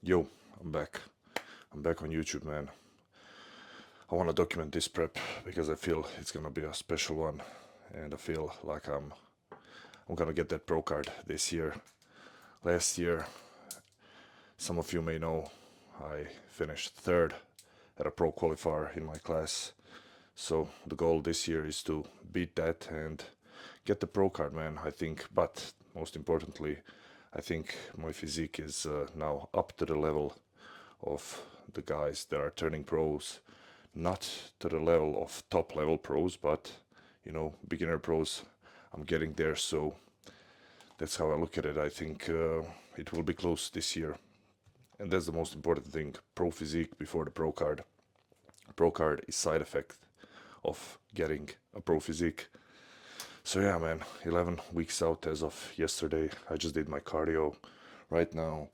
Yo, I'm back. I'm back on YouTube, man. I want to document this prep because I feel it's gonna be a special one, and I feel like I'm gonna get that pro card this year. Last year, some of you may know, I finished third at a pro qualifier in my class. So the goal this year is to beat that and get the pro card, man. I think, but most importantly, I think my physique is now up to the level of the guys that are turning pros, not to the level of top level pros, but beginner pros. I'm getting there, so that's how I look at it. I think it will be close this year, and that's the most important thing. Pro physique before the pro card. Pro card is side effect of getting a pro physique. So yeah, man, 11 weeks out as of yesterday. I just did my cardio. Right now,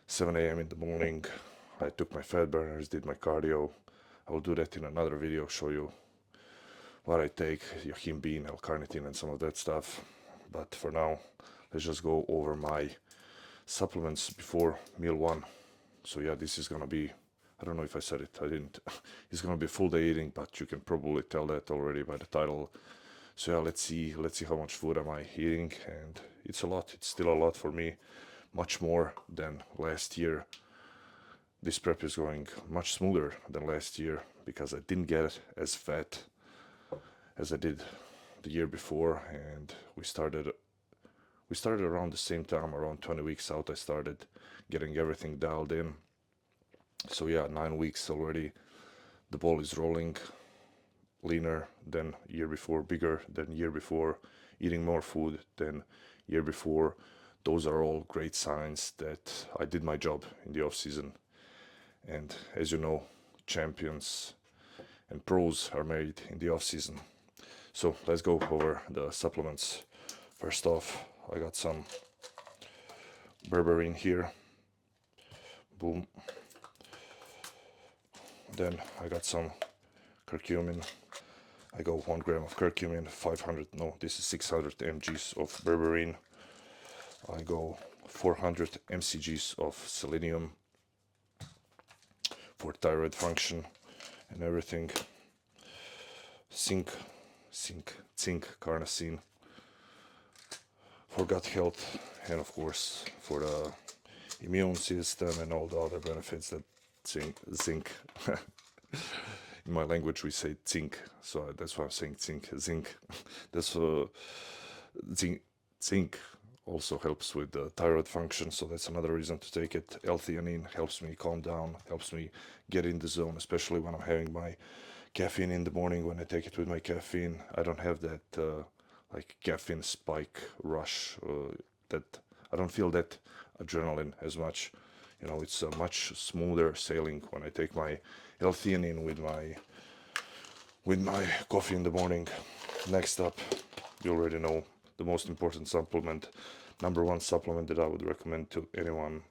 7 a.m. in the morning, I took my fat burners, did my cardio. I will do that in another video, show you what I take, yohimbean, bean, L-carnitine, and some of that stuff. But for now, let's just go over my supplements before meal one. So yeah, this is gonna be, I don't know if I said it, I didn't. It's gonna be full day eating, but you can probably tell that already by the title. So yeah, let's see how much food am I eating, and it's a lot. It's still a lot for me, much more than last year. This prep is going much smoother than last year because I didn't get as fat as I did the year before, and we started around the same time, around 20 weeks out. I started getting everything dialed in. So yeah, 9 weeks already. The ball is rolling. Leaner than year before, bigger than year before, eating more food than year before. Those are all great signs that I did my job in the off season. And as you know, champions and pros are made in the off season. So let's go over the supplements. First off, I got some berberine here. Boom. Then I got some curcumin. I go 1 gram of curcumin, 500, no, this is 600 mgs of berberine. I go 400 mcgs of selenium for thyroid function and everything. Zinc, carnosine for gut health, and of course for the immune system and all the other benefits that zinc in my language we say zinc, so that's why I'm saying zinc. That's zinc also helps with the thyroid function, so that's another reason to take it. L-theanine helps me calm down, helps me get in the zone, especially when I'm having my caffeine in the morning. When I take it with my caffeine, I don't have that like caffeine spike rush, that I don't feel that adrenaline as much. It's a much smoother sailing when I take my L-theanine with my coffee in the morning. Next up, you already know the most important supplement, number one supplement that I would recommend to anyone.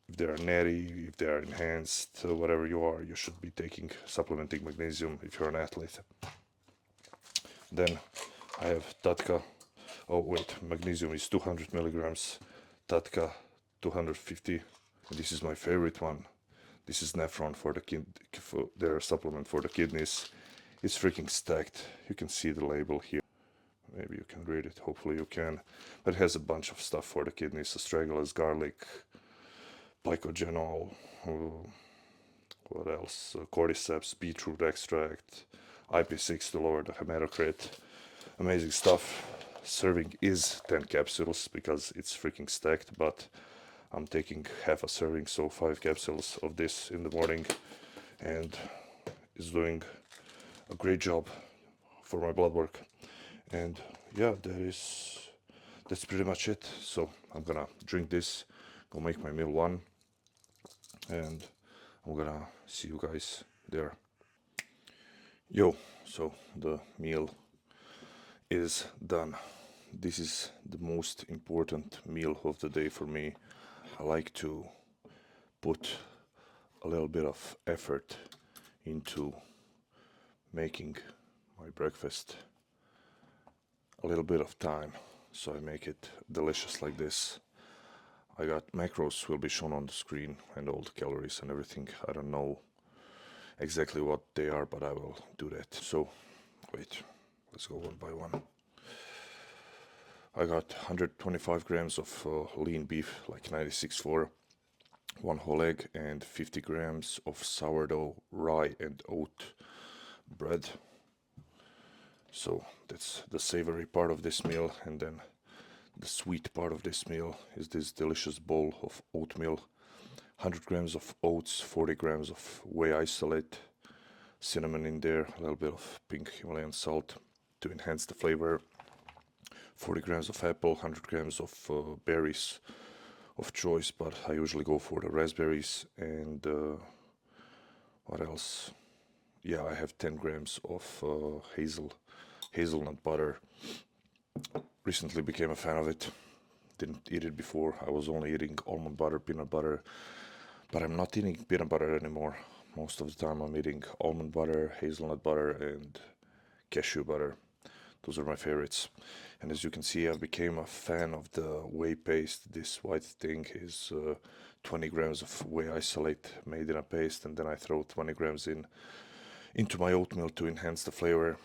If they are natty, if they are enhanced, whatever you are, you should be supplementing magnesium if you're an athlete. Then I have Tatka. Oh wait, magnesium is 200 milligrams, Tatka 250. This is my favorite one. This is Nephron for their supplement for the kidneys. It's freaking stacked. You can see the label here. Maybe you can read it. Hopefully you can. But it has a bunch of stuff for the kidneys: astragalus, garlic, picogenol, what else? Cordyceps, beetroot extract, IP6 to lower the hematocrit. Amazing stuff. Serving is 10 capsules because it's freaking stacked, but I'm taking half a serving, so 5 capsules of this in the morning, and it's doing a great job for my blood work. And yeah, that's pretty much it. So I'm gonna drink this, go make my meal one, and I'm gonna see you guys there. Yo, so the meal is done. This is the most important meal of the day for me. I like to put a little bit of effort into making my breakfast, a little bit of time, so I make it delicious like this. I got macros will be shown on the screen and all the calories and everything. I don't know exactly what they are, but I will do that. So wait, let's go one by one. I got 125 grams of lean beef, like 96.4, one whole egg, and 50 grams of sourdough, rye, and oat bread. So that's the savory part of this meal, and then the sweet part of this meal is this delicious bowl of oatmeal. 100 grams of oats, 40 grams of whey isolate, cinnamon in there, a little bit of pink Himalayan salt to enhance the flavor. 40 grams of apple, 100 grams of berries of choice, but I usually go for the raspberries. And what else? Yeah, I have 10 grams of hazelnut butter. Recently became a fan of it. Didn't eat it before. I was only eating almond butter, peanut butter, but I'm not eating peanut butter anymore. Most of the time I'm eating almond butter, hazelnut butter, and cashew butter. Those are my favorites. And as you can see, I became a fan of the whey paste. This white thing is 20 grams of whey isolate made in a paste, and then I throw 20 grams into my oatmeal to enhance the flavor.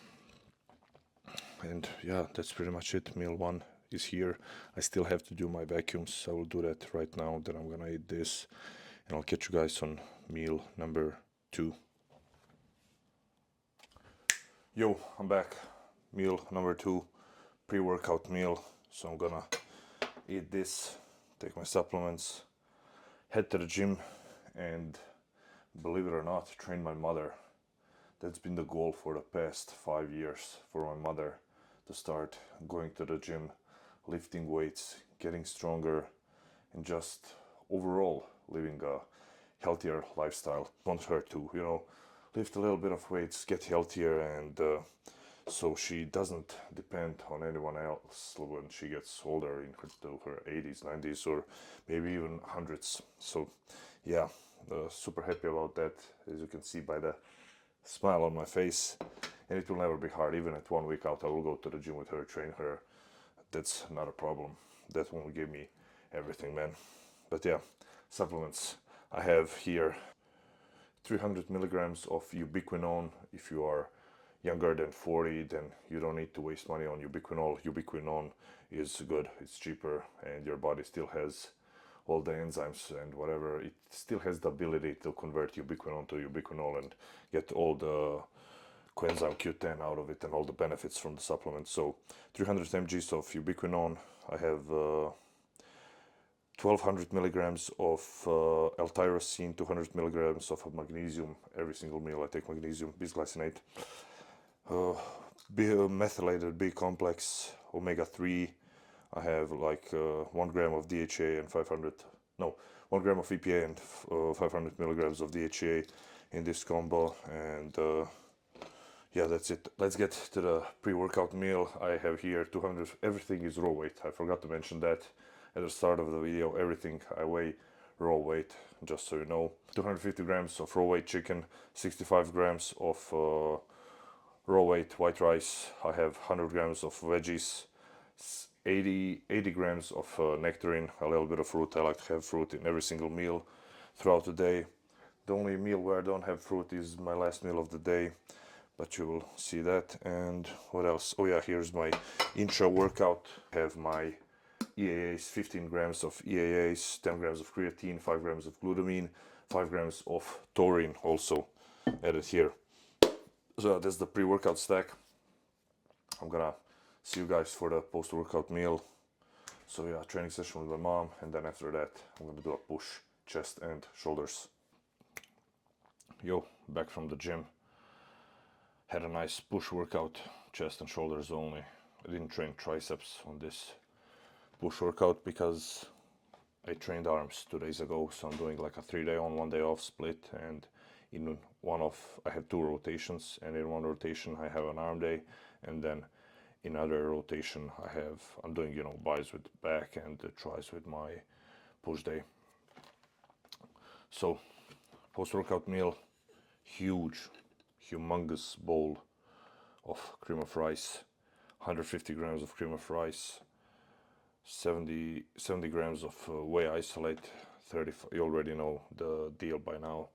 And yeah, that's pretty much it. Meal one is here. I still have to do my vacuums. I will do that right now. Then I'm gonna eat this, and I'll catch you guys on meal number 2. Yo, I'm back. Meal number 2, pre-workout meal. So I'm gonna eat this, take my supplements, head to the gym, and believe it or not, train my mother. That's been the goal for the past 5 years for my mother, to start going to the gym, lifting weights, getting stronger, and just overall living a healthier lifestyle. I want her to, lift a little bit of weights, get healthier, and so she doesn't depend on anyone else when she gets older, into her 80s, 90s, or maybe even hundreds. So yeah, super happy about that, as you can see by the smile on my face. And it will never be hard. Even at 1 week out, I will go to the gym with her, train her. That's not a problem. That won't give me everything, man. But yeah, supplements. I have here 300 milligrams of ubiquinone. If you are younger than 40, then you don't need to waste money on ubiquinol. Ubiquinone is good, it's cheaper, and your body still has all the enzymes and whatever. It still has the ability to convert ubiquinone to ubiquinol and get all the coenzyme Q10 out of it and all the benefits from the supplement. So 300 mgs of ubiquinone. I have 1200 milligrams of L-tyrosine, 200 milligrams of magnesium. Every single meal I take magnesium, bisglycinate. Methylated B complex, omega-3. I have like 1 gram of DHA and 1 gram of EPA and 500 milligrams of DHA in this combo. And yeah, that's it. Let's get to the pre-workout meal. I have here 200, everything is raw weight. I forgot to mention that at the start of the video. Everything I weigh raw weight, just so you know. 250 grams of raw weight chicken, 65 grams of raw weight white rice. I have 100 grams of veggies, 80 grams of nectarine, a little bit of fruit. I like to have fruit in every single meal throughout the day. The only meal where I don't have fruit is my last meal of the day, but you will see that. And what else? Oh yeah, here's my intra workout. I have my EAAs, 15 grams of EAAs, 10 grams of creatine, 5 grams of glutamine, 5 grams of taurine also added here. So that's the pre-workout stack. I'm gonna see you guys for the post-workout meal. So yeah, training session with my mom, and then after that I'm gonna do a push, chest and shoulders. Yo, back from the gym. Had a nice push workout, chest and shoulders only. I didn't train triceps on this push workout because I trained arms 2 days ago, so I'm doing like a 3-day on, 1 day off split, and in I have 2 rotations, and in one rotation I have an arm day, and then in other rotation I'm doing buys with back and tries with my push day. So post-workout meal, humongous bowl of cream of rice, 150 grams of cream of rice, 70 grams of whey isolate. 30, you already know the deal by now.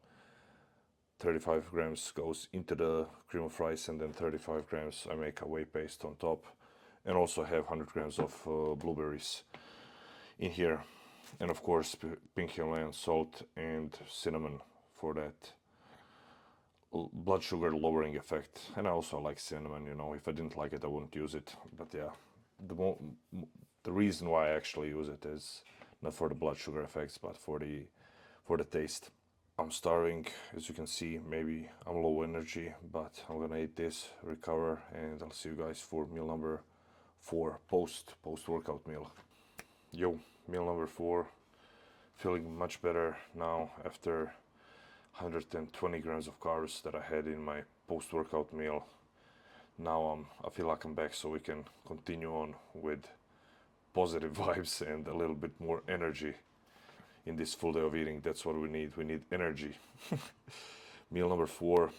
35 grams goes into the cream of rice, and then 35 grams I make a whey paste on top. And also have 100 grams of blueberries in here. And of course, pink Himalayan salt and cinnamon for that blood sugar lowering effect. And I also like cinnamon, you know. If I didn't like it, I wouldn't use it. But yeah, the reason why I actually use it is not for the blood sugar effects, but for the taste. I'm starving, as you can see. Maybe I'm low energy, but I'm gonna eat this, recover, and I'll see you guys for meal number 4, post workout meal. Yo, meal number 4. Feeling much better now after 120 grams of carbs that I had in my post workout meal. Now I feel like I'm back, so we can continue on with positive vibes and a little bit more energy in this full day of eating. That's what we need. We need energy. Meal number 4,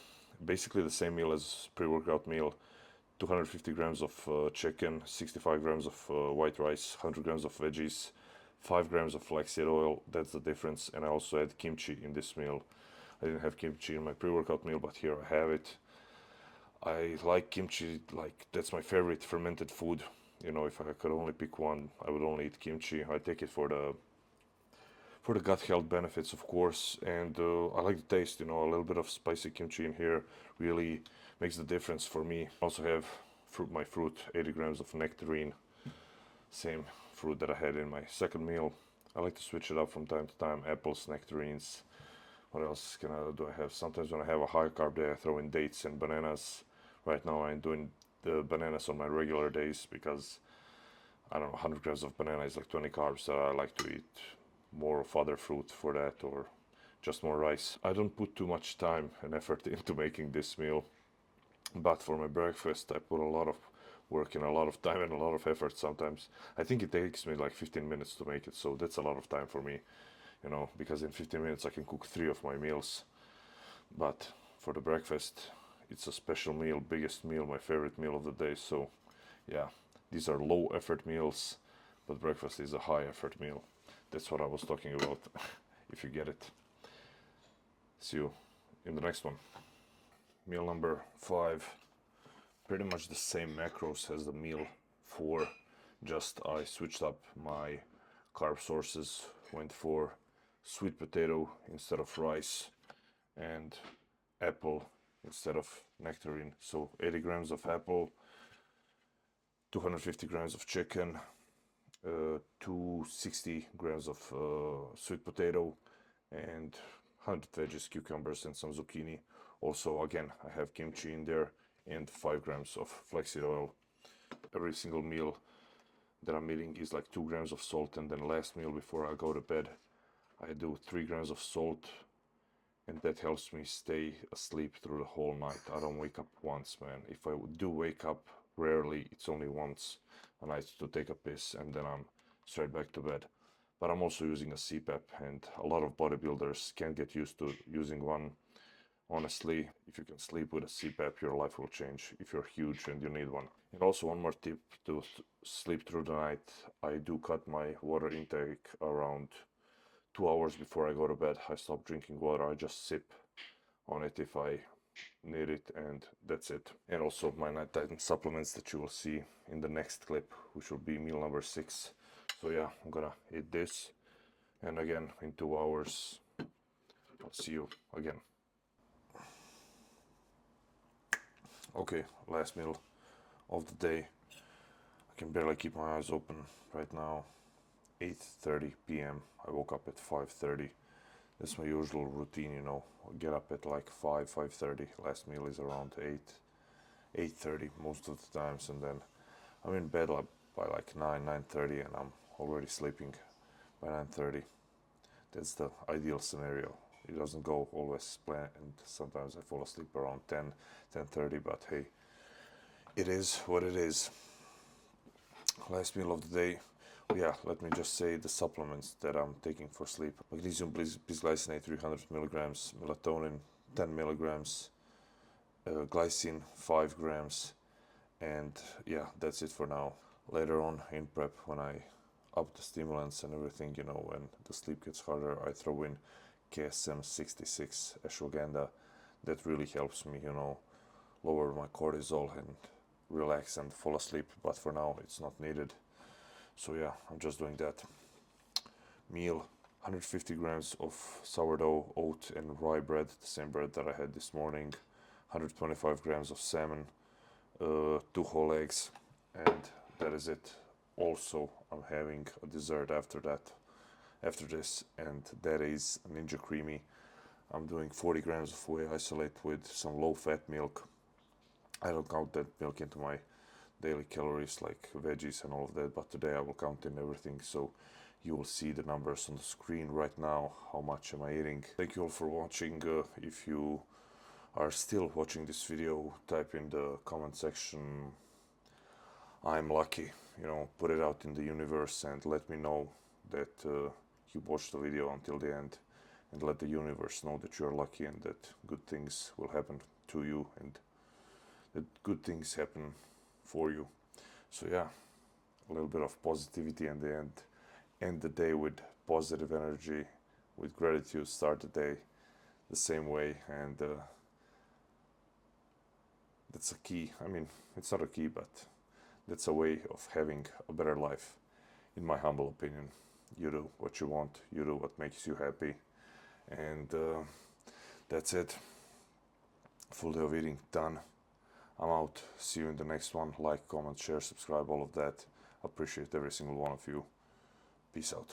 basically the same meal as pre-workout meal. 250 grams of chicken, 65 grams of white rice, 100 grams of veggies, 5 grams of flaxseed oil. That's the difference. And I also had kimchi in this meal. I didn't have kimchi in my pre-workout meal, but here I have it. I like kimchi, like that's my favorite fermented food. You know, if I could only pick one, I would only eat kimchi. I take it for the gut health benefits, of course, and I like the taste. You know, a little bit of spicy kimchi in here really makes the difference for me. I also have my fruit, 80 grams of nectarine, same fruit that I had in my second meal. I like to switch it up from time to time. Apples, nectarines. What else do I have? Sometimes when I have a high carb day, I throw in dates and bananas. Right now I'm doing the bananas on my regular days because I don't know, 100 grams of banana is like 20 carbs, so I like to eat more of other fruit for that, or just more rice. I don't put too much time and effort into making this meal, but for my breakfast I put a lot of work and a lot of time and a lot of effort sometimes. I think it takes me like 15 minutes to make it, so that's a lot of time for me, you know, because in 15 minutes I can cook 3 of my meals. But for the breakfast, it's a special meal, biggest meal, my favorite meal of the day. So yeah, these are low effort meals, but breakfast is a high effort meal. That's what I was talking about, if you get it. See you in the next one. Meal number 5, pretty much the same macros as the meal 4, just I switched up my carb sources, went for sweet potato instead of rice, and apple instead of nectarine. So 80 grams of apple, 250 grams of chicken, 260 grams of sweet potato, and 100 veggies, cucumbers, and some zucchini. Also, again, I have kimchi in there, and 5 grams of flaxseed oil. Every single meal that I'm eating is like 2 grams of salt, and then last meal before I go to bed, I do 3 grams of salt, and that helps me stay asleep through the whole night. I don't wake up once, man. If I do wake up, rarely, it's only once a night to take a piss, and then I'm straight back to bed. But I'm also using a CPAP, and a lot of bodybuilders can't get used to using one. Honestly, if you can sleep with a CPAP, your life will change if you're huge and you need one. And also one more tip to sleep through the night. I do cut my water intake around 2 hours before I go to bed. I stop drinking water. I just sip on it if I need it, and that's it. And also my nighttime supplements that you will see in the next clip, which will be meal number 6. So yeah, I'm gonna eat this, and again in 2 hours I'll see you again. Okay, last meal of the day. I can barely keep my eyes open right now. 8:30 p.m. I woke up at 5:30. That's my usual routine, you know. I get up at like 5:30. Last meal is around 8:30 most of the times, and then I'm in bed by like 9:30, and I'm already sleeping by 9:30. That's the ideal scenario. It doesn't go always planned, and sometimes I fall asleep around 10:30, but hey, it is what it is. Last meal of the day. Yeah, let me just say the supplements that I'm taking for sleep. Magnesium bisglycinate 300 milligrams, melatonin 10 milligrams, glycine 5 grams, and yeah, that's it for now. Later on in prep, when I up the stimulants and everything, you know, when the sleep gets harder, I throw in KSM 66 ashwagandha. That really helps me, you know, lower my cortisol and relax and fall asleep. But for now, it's not needed. So yeah, I'm just doing that. Meal: 150 grams of sourdough, oat, and rye bread, the same bread that I had this morning. 125 grams of salmon, 2 whole eggs, and that is it. Also, I'm having a dessert after this, and that is Ninja Creamy. I'm doing 40 grams of whey isolate with some low-fat milk. I don't count that milk into my daily calories like veggies and all of that, but today I will count in everything, so you will see the numbers on the screen right now. How much am I eating? Thank you all for watching. If you are still watching this video, type in the comment section, I'm lucky, you know, put it out in the universe and let me know that you watched the video until the end, and let the universe know that you're lucky and that good things will happen to you and that good things happen for you. So yeah, a little bit of positivity in the end the day with positive energy, with gratitude, start the day the same way, and that's a key. I mean, it's not a key, but that's a way of having a better life, in my humble opinion. You do what you want, you do what makes you happy, and that's it. Full day of eating done. I'm out. See you in the next one. Like, comment, share, subscribe, all of that. Appreciate every single one of you. Peace out.